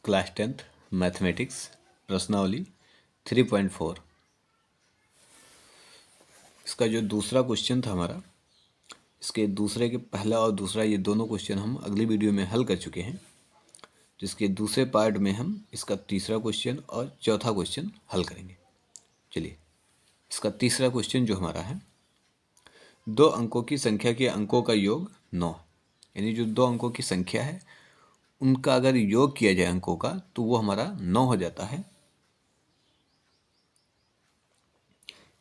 Class 10th mathematics प्रश्नावली 3.4। इसका जो दूसरा क्वेश्चन था हमारा, इसके दूसरे के पहला और दूसरा ये दोनों क्वेश्चन हम अगली वीडियो में हल कर चुके हैं। जिसके दूसरे पार्ट में हम इसका तीसरा क्वेश्चन और चौथा क्वेश्चन हल करेंगे। चलिए, इसका तीसरा क्वेश्चन जो हमारा है, 2 अंकों की संख्या के अंकों का योग 9, यानी जो 2 अंकों की संख्या है उनका अगर योग किया जाए अंकों का तो वो हमारा 9 हो जाता है।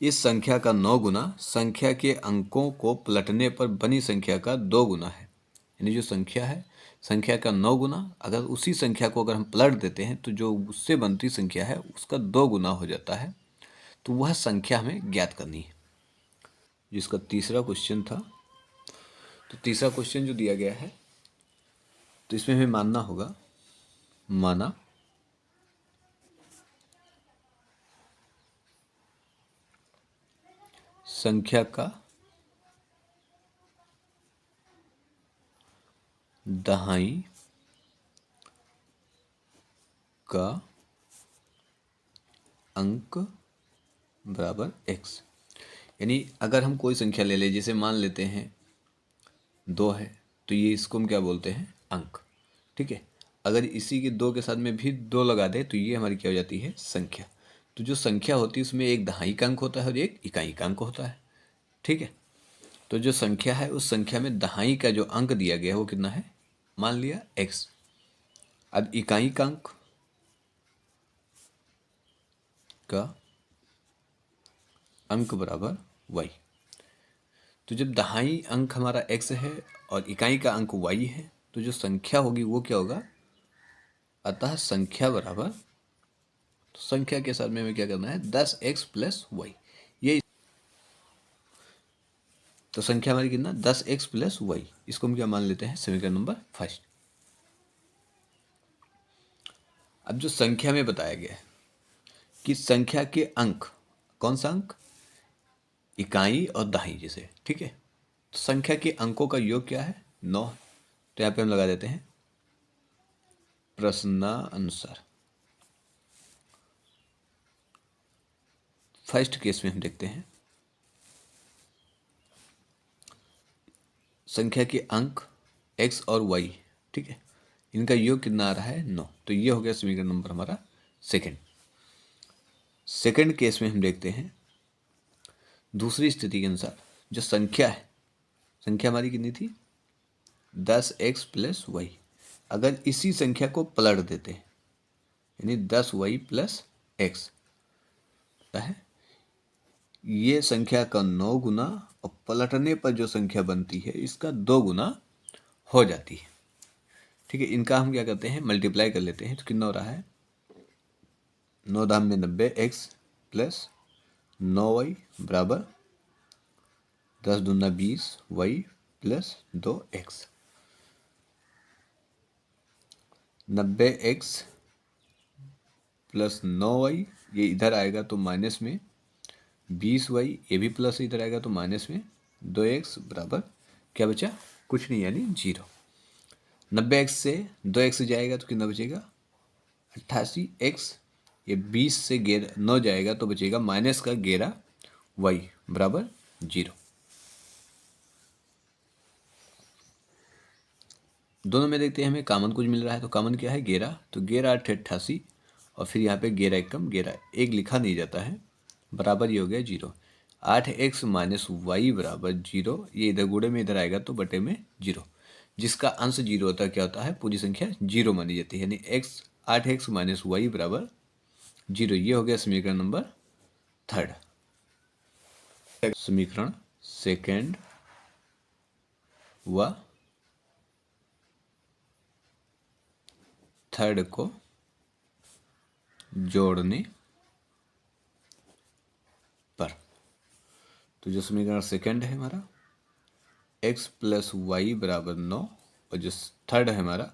इस संख्या का 9 गुना संख्या के अंकों को पलटने पर बनी संख्या का 2 गुना है। यानी जो संख्या है, संख्या का 9 गुना, अगर उसी संख्या को अगर हम पलट देते हैं तो जो उससे बनती संख्या है उसका 2 गुना हो जाता है। तो वह संख्या हमें ज्ञात करनी है। जिसका तीसरा क्वेश्चन था, तो तीसरा क्वेश्चन जो दिया गया है तो इसमें हमें मानना होगा, माना संख्या का दहाई का अंक बराबर x। यानी अगर हम कोई संख्या ले लें, जैसे मान लेते हैं 2 है, तो ये इसको हम क्या बोलते हैं, अंक। ठीक है, अगर इसी के 2 के साथ में भी 2 लगा दे तो ये हमारी क्या हो जाती है, संख्या। तो जो संख्या होती है उसमें एक दहाई का अंक होता है और एक इकाई का अंक होता है। ठीक है, तो जो संख्या है उस संख्या में दहाई का जो अंक दिया गया है वो कितना है, मान लिया x। अब इकाई का अंक का अंक बराबर y। तो जब दहाई अंक हमारा x है और इकाई का अंक y है तो जो संख्या होगी वो क्या होगा, अतः संख्या बराबर, तो संख्या के साथ में हमें क्या करना है, 10x प्लस y। ये तो संख्या हमारी कितना, 10x प्लस y। इसको हम क्या मान लेते हैं, समीकरण नंबर 1। अब जो संख्या में बताया गया है कि संख्या के अंक, कौन सा अंक, इकाई और दहाई जैसे। ठीक है, तो संख्या के अंकों का योग क्या है, 9। तो यहाँ पे हम लगा देते हैं प्रश्नानुसार। फर्स्ट केस में हम देखते हैं संख्या के अंक x और y, ठीक है, इनका योग कितना आ रहा है, 9। तो ये हो गया समीकरण नंबर हमारा सेकंड। सेकंड केस में हम देखते हैं दूसरी स्थिति के अनुसार जो संख्या है, संख्या हमारी कितनी थी, 10x प्लस y। अगर इसी संख्या को पलट देते हैं यानी 10y प्लस x है, ये संख्या का 9 गुना और पलटने पर जो संख्या बनती है इसका 2 गुना हो जाती है। ठीक है, इनका हम क्या करते हैं, मल्टीप्लाई कर लेते हैं। तो कितना हो रहा है, 9 दाम में 90x प्लस 9y बराबर 10 दूना 20y plus 2x। 90x plus 9y, ये इधर आएगा तो माइनस में 20y, ये भी प्लस इधर आएगा तो माइनस में 2x बराबर क्या बचा, कुछ नहीं, यानी 0। 90x से 2x जाएगा तो कितना बचेगा, 88x। ये 20 से 9 जाएगा तो बचेगा माइनस का 11y बराबर 0। दोनों में देखते हैं हमें कॉमन कुछ मिल रहा है, तो कॉमन क्या है, 11। तो 11 8 88 और फिर यहाँ पे 11 1 कम 11, एक लिखा नहीं जाता है, बराबर ये हो गया 0। 8x माइनस वाई बराबर 0, ये इधर गुणे में इधर आएगा तो बटे में 0। जिसका अंश 0 होता है क्या होता है, पूरी संख्या 0 मानी जाती है, यानी 8x माइनस वाई बराबर 0। ये हो गया समीकरण नंबर थर्ड। समीकरण सेकेंड व थर्ड को जोड़ने पर, तो जो समीकरण सेकंड है हमारा x प्लस वाई बराबर 9, और जो थर्ड है हमारा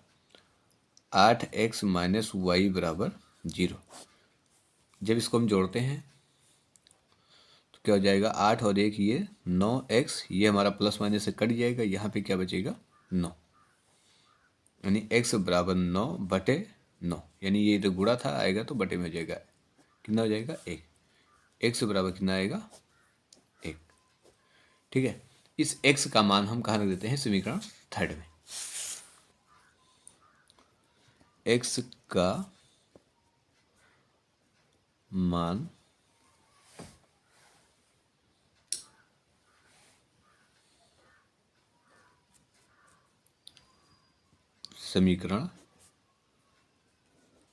8x माइनस वाई बराबर 0। जब इसको हम जोड़ते हैं तो क्या हो जाएगा, 8 और 1 ये 9x, ये हमारा प्लस माइनस से कट जाएगा, यहाँ पे क्या बचेगा, 9, यानी x बराबर 9 बटे 9, यानी ये तो गुणा था, आएगा तो बटे में हो जाएगा, कितना हो जाएगा 1। 1 से बराबर कितना आएगा 1। ठीक है, इस x का मान हम कहाँ रख देते हैं, समीकरण थर्ड में। x का मान समीकरण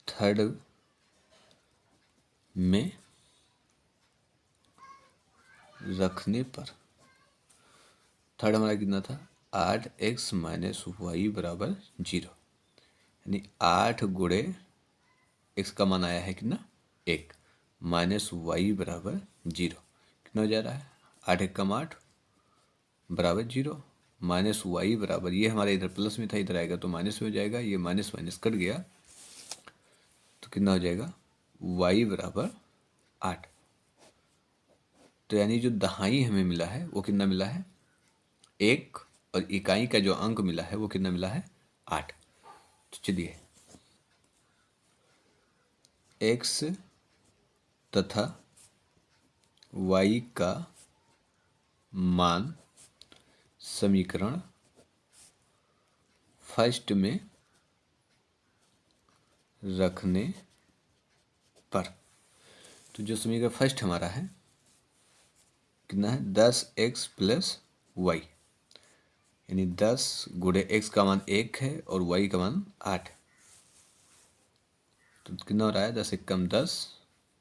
थर्ड में रखने पर, थर्ड हमारा कितना था 8x माइनस वाई बराबर 0, यानी 8 गुणे x का मान आया है कितना 1 माइनस वाई बराबर 0, कितना हो जा रहा है 8 1 कम 8 बराबर 0, माइनस वाई बराबर, ये हमारे इधर प्लस में था, इधर आएगा तो माइनस में हो जाएगा, ये माइनस माइनस कट गया तो कितना हो जाएगा y बराबर 8। तो यानी जो दहाई हमें मिला है वो कितना मिला है 1, और इकाई का जो अंक मिला है वो कितना मिला है 8। तो चलिए x तथा y का मान समीकरण फर्स्ट में रखने पर, तो जो समीकरण फर्स्ट हमारा है कितना है 10x प्लस वाई, यानी 10 गुणे x का मान 1 है और y का मान 8 है, तो कितना हो रहा है 10 1 कम 10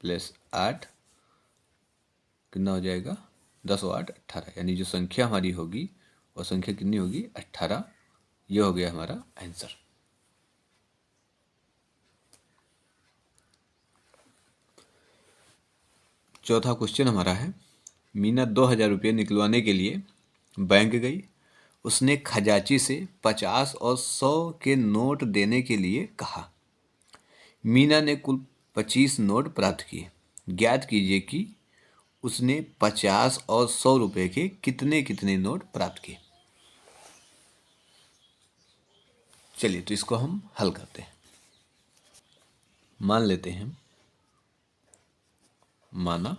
प्लस 8, कितना हो जाएगा 10 और 8 18, यानी जो संख्या हमारी होगी वो संख्या कितनी होगी 18। ये हो गया हमारा आंसर। चौथा क्वेश्चन हमारा है, मीना 2000 रुपये निकलवाने के लिए बैंक गई। उसने खजांची से 50 और 100 के नोट देने के लिए कहा। मीना ने कुल 25 नोट प्राप्त किए। ज्ञात कीजिए कि उसने 50 और 100 रुपये के कितने कितने नोट प्राप्त किए। चलिए तो इसको हम हल करते हैं। मान लेते हैं, माना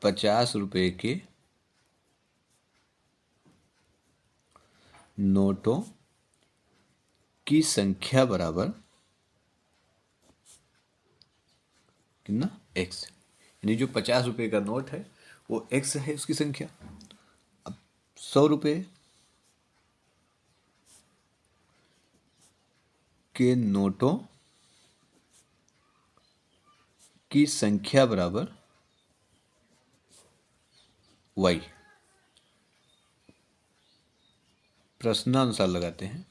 50 रुपये के नोटों की संख्या बराबर कितना x, यानी जो 50 रुपये का नोट है वो x है उसकी संख्या। अब 100 रुपये के नोटों की संख्या बराबर y, प्रश्नानुसार लगाते हैं।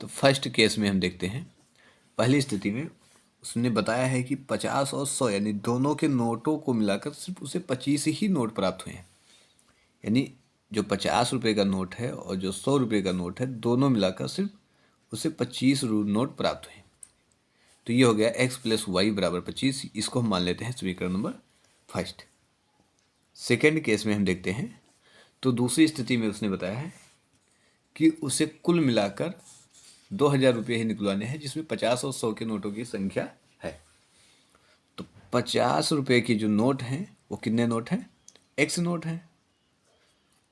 तो फर्स्ट केस में हम देखते हैं, पहली स्थिति में उसने बताया है कि 50 और 100 यानी दोनों के नोटों को मिलाकर सिर्फ उसे 25 ही नोट प्राप्त हुए हैं, यानी जो 50 रुपये का नोट है और जो 100 रुपये का नोट है दोनों मिलाकर सिर्फ उसे 25 नोट प्राप्त हुए। तो ये हो गया x प्लस वाई बराबर 25, इसको हम मान लेते हैं समीकरण नंबर फर्स्ट। सेकेंड केस में हम देखते हैं, तो दूसरी स्थिति में उसने बताया है कि उसे कुल मिलाकर 2000 रुपये ही निकलवाने हैं, जिसमें 50 और 100 के नोटों की संख्या है। तो 50 रुपये की जो नोट हैं वो कितने नोट हैं x नोट हैं,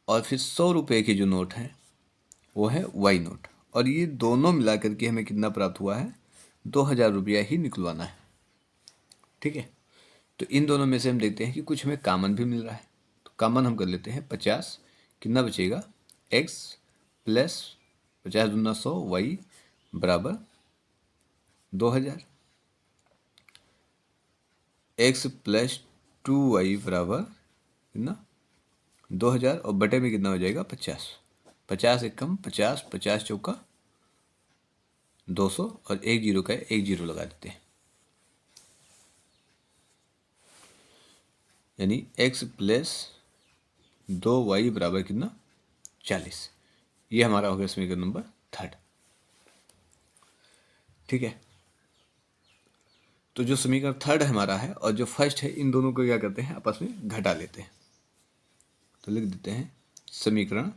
और फिर 100 रुपये के जो नोट हैं वो है y नोट, और ये दोनों मिलाकर के हमें कितना प्राप्त हुआ है 2000 रुपया ही निकलवाना है। ठीक है, तो इन दोनों में से हम देखते हैं कि कुछ हमें कॉमन भी मिल रहा है, तो कॉमन हम कर लेते हैं 50, कितना बचेगा x प्लस 50 दूना 100 y बराबर 2000, x प्लस 2y बराबर कितना 2000, और बटे में कितना हो जाएगा 50, 50 एक कम 50, 50 चौका 200, और एक जीरो का एक जीरो लगा देते हैं, यानी x प्लस 2y बराबर कितना 40। ये हमारा हो गया समीकरण नंबर थर्ड। ठीक है, तो जो समीकरण थर्ड हमारा है और जो फर्स्ट है, इन दोनों को क्या करते हैं, आपस में घटा लेते हैं। तो लिख देते हैं समीकरण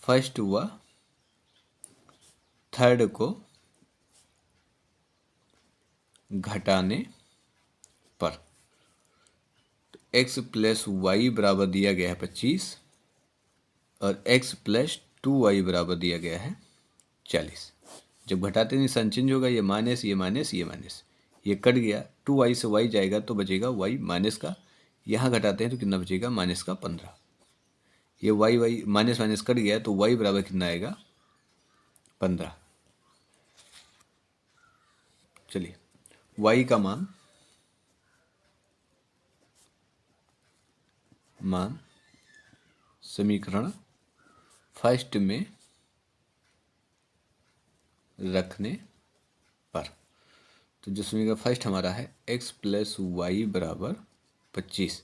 फर्स्ट व थर्ड को घटाने पर x प्लस वाई बराबर दिया गया है 25 और x प्लस 2y बराबर दिया गया है 40। जब घटाते निशान चेंज होगा, ये माइनस ये माइनस ये माइनस, ये कट गया, 2y से y जाएगा तो बचेगा y माइनस का, यहाँ घटाते हैं तो कितना बचेगा, माइनस का 15। ये y माइनस माइनस कट गया तो y बराबर कितना आएगा, 15। चलिए y का मान समीकरण फर्स्ट में रखने पर, तो जो समीकरण फर्स्ट हमारा है x प्लस वाई बराबर 25,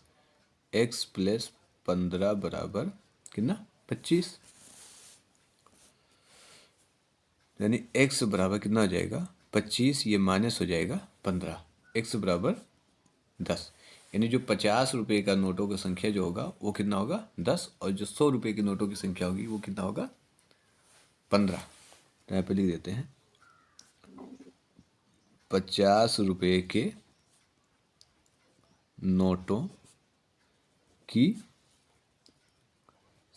x प्लस 15 बराबर कितना, 25, यानी x बराबर कितना हो जाएगा, 25, ये माइनस हो जाएगा 15, x बराबर 10। यानी जो 50 रुपये का नोटों की संख्या जो होगा वो कितना होगा, 10, और जो 100 रुपये की नोटों की संख्या होगी वो कितना होगा, 15। तो यहाँ पे लिख देते हैं 50 रुपये के नोटों की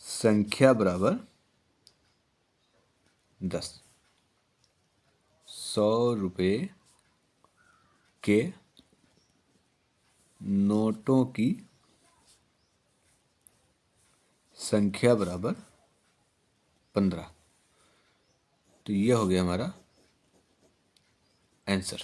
संख्या बराबर 10, 100 रुपये के नोटों की संख्या बराबर 15। तो ये हो गया हमारा आंसर।